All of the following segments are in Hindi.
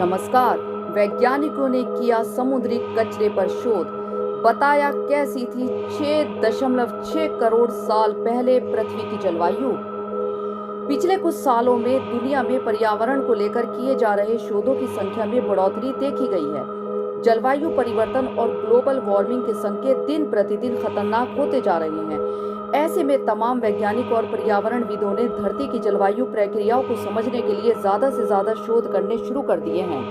नमस्कार। वैज्ञानिकों ने किया समुद्री कचरे पर शोध, बताया कैसी थी 6.6 करोड़ साल पहले पृथ्वी की जलवायु। पिछले कुछ सालों में दुनिया में पर्यावरण को लेकर किए जा रहे शोधों की संख्या में बढ़ोतरी देखी गई है। जलवायु परिवर्तन और ग्लोबल वार्मिंग के संकेत दिन प्रतिदिन खतरनाक होते जा रहे हैं। ऐसे में तमाम वैज्ञानिक और पर्यावरणविदों ने धरती की जलवायु प्रक्रियाओं को समझने के लिए ज्यादा से ज्यादा शोध करने शुरू कर दिए हैं।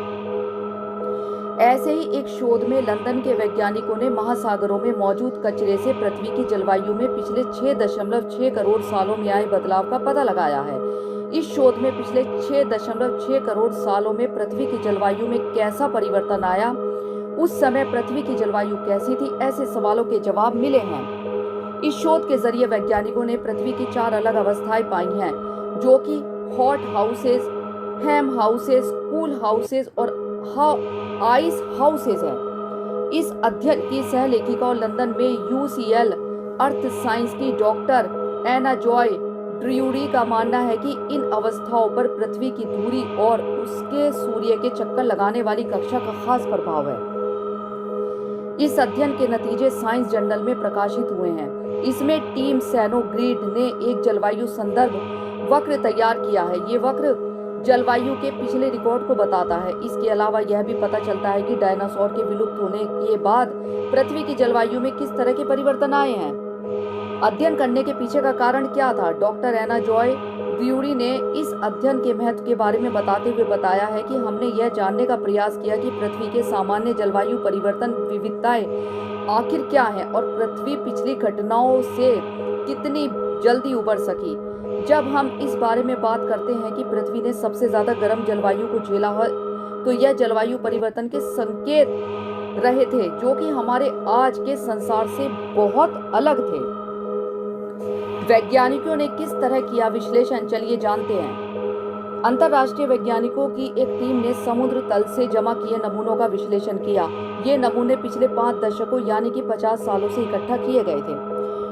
ऐसे ही एक शोध में लंदन के वैज्ञानिकों ने महासागरों में मौजूद कचरे से पृथ्वी की जलवायु में पिछले 6.6 करोड़ सालों में आए बदलाव का पता लगाया है। इस शोध में पिछले 6.6 करोड़ सालों में पृथ्वी की जलवायु में कैसा परिवर्तन आया, उस समय पृथ्वी की जलवायु कैसी थी, ऐसे सवालों के जवाब मिले हैं। इस शोध के जरिए वैज्ञानिकों ने पृथ्वी की 4 अलग अवस्थाएं पाई हैं, जो कि हॉट हाउसेज, हैम हाउसेज, कूल हाउसेज और आइस हाउसेज हैं। इस अध्ययन की सहलेखिका और लंदन में UCL अर्थ साइंस की डॉक्टर एना जॉय ड्र्यूरी का मानना है कि इन अवस्थाओं पर पृथ्वी की दूरी और उसके सूर्य के चक्कर लगाने वाली कक्षा का खास प्रभाव है। इस अध्ययन के नतीजे साइंस जर्नल में प्रकाशित हुए हैं। इसमें टीम सैनोग्रीड ने एक जलवायु संदर्भ वक्र तैयार किया है। ये वक्र जलवायु के पिछले रिकॉर्ड को बताता है। इसके अलावा यह भी पता चलता है कि डायनासोर के विलुप्त होने के बाद पृथ्वी की जलवायु में किस तरह के परिवर्तन आए हैं। अध्ययन करने के पीछे का कारण क्या था? डॉक्टर एना जॉय ड्र्यूरी ने इस अध्ययन के महत्व के बारे में बताते हुए बताया है कि हमने यह जानने का प्रयास किया कि पृथ्वी के सामान्य जलवायु परिवर्तन विविधताएं आखिर क्या है और पृथ्वी पिछली घटनाओं से कितनी जल्दी उबर सकी। जब हम इस बारे में बात करते हैं कि पृथ्वी ने सबसे ज्यादा गर्म जलवायु को झेला है, तो यह जलवायु परिवर्तन के संकेत रहे थे, जो कि हमारे आज के संसार से बहुत अलग थे। वैज्ञानिकों ने किस तरह किया विश्लेषण, चलिए जानते हैं। अंतर्राष्ट्रीय वैज्ञानिकों की एक टीम ने समुद्र तल से जमा किए नमूनों का विश्लेषण किया। ये नमूने पिछले 5 दशकों यानी कि 50 सालों से इकट्ठा किए गए थे।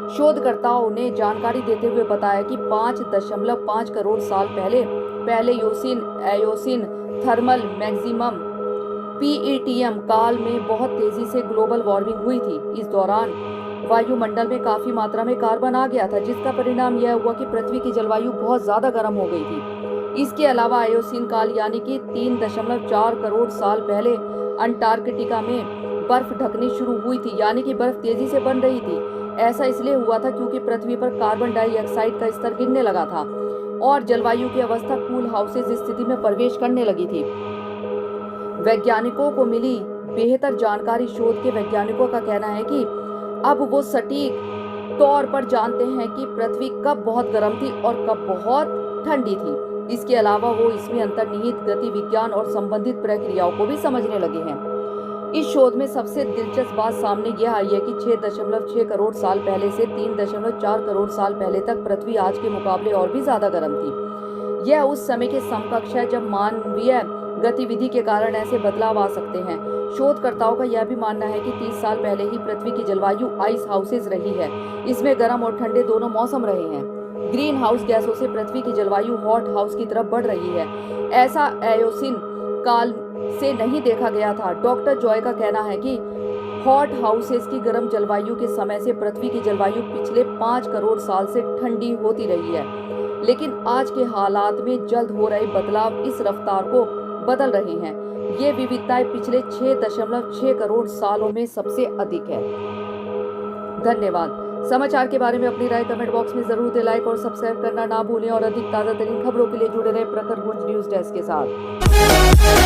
शोधकर्ताओं ने जानकारी देते हुए बताया कि 5.5 करोड़ साल पहले योसिन, एयोसिन, थर्मल मैक्सिमम PETM काल में बहुत तेजी से ग्लोबल वार्मिंग हुई थी। इस दौरान वायुमंडल में काफी मात्रा में कार्बन आ गया था, जिसका परिणाम यह हुआ कि पृथ्वी की जलवायु बहुत ज्यादा गर्म हो गई थी। इसके अलावा एयोसिन काल यानी कि 3.4 करोड़ साल पहले अंटार्कटिका में बर्फ ढकनी शुरू हुई थी, यानी कि बर्फ तेजी से बन रही थी। ऐसा इसलिए हुआ था क्योंकि पृथ्वी पर कार्बन डाइऑक्साइड का स्तर गिरने लगा था और जलवायु की अवस्था कूल हाउसेज स्थिति में प्रवेश करने लगी थी। वैज्ञानिकों को मिली बेहतर जानकारी शोध के वैज्ञानिकों का कहना है कि अब वो सटीक तौर पर जानते हैं कि पृथ्वी कब बहुत गर्म थी और कब बहुत ठंडी थी। इसके अलावा वो इसमें अंतर्निहित गति विज्ञान और संबंधित प्रक्रियाओं को भी समझने लगे हैं। इस शोध में सबसे दिलचस्प बात सामने यह आई है कि 6.6 करोड़ साल पहले से 3.4 करोड़ साल पहले तक पृथ्वी आज के मुकाबले और भी ज्यादा गर्म थी। यह उस समय के समकक्ष है जब मानवीय गतिविधि के कारण ऐसे बदलाव आ सकते हैं। शोधकर्ताओं का यह भी मानना है कि 30 साल पहले ही पृथ्वी की जलवायु आइस हाउसेज रही है। इसमें गर्म और ठंडे दोनों मौसम रहे हैं। ग्रीन हाउस गैसों से पृथ्वी की जलवायु हॉट हाउस की तरफ बढ़ रही है। ऐसा एयोसिन काल से नहीं देखा गया था। डॉक्टर जॉय का कहना है कि हॉट हाउसेज की गर्म जलवायु के समय से पृथ्वी की जलवायु पिछले 5 करोड़ साल से ठंडी होती रही है, लेकिन आज के हालात में जल्द हो रहे बदलाव इस रफ्तार को बदल रहे हैं। ये विविधताएं पिछले 6.6 करोड़ सालों में सबसे अधिक है। धन्यवाद। समाचार के बारे में अपनी राय कमेंट बॉक्स में जरूर दें। लाइक और सब्सक्राइब करना ना भूलें और अधिक ताजा तरीन खबरों के लिए जुड़े रहें प्रखर गुंज न्यूज डेस्क के साथ।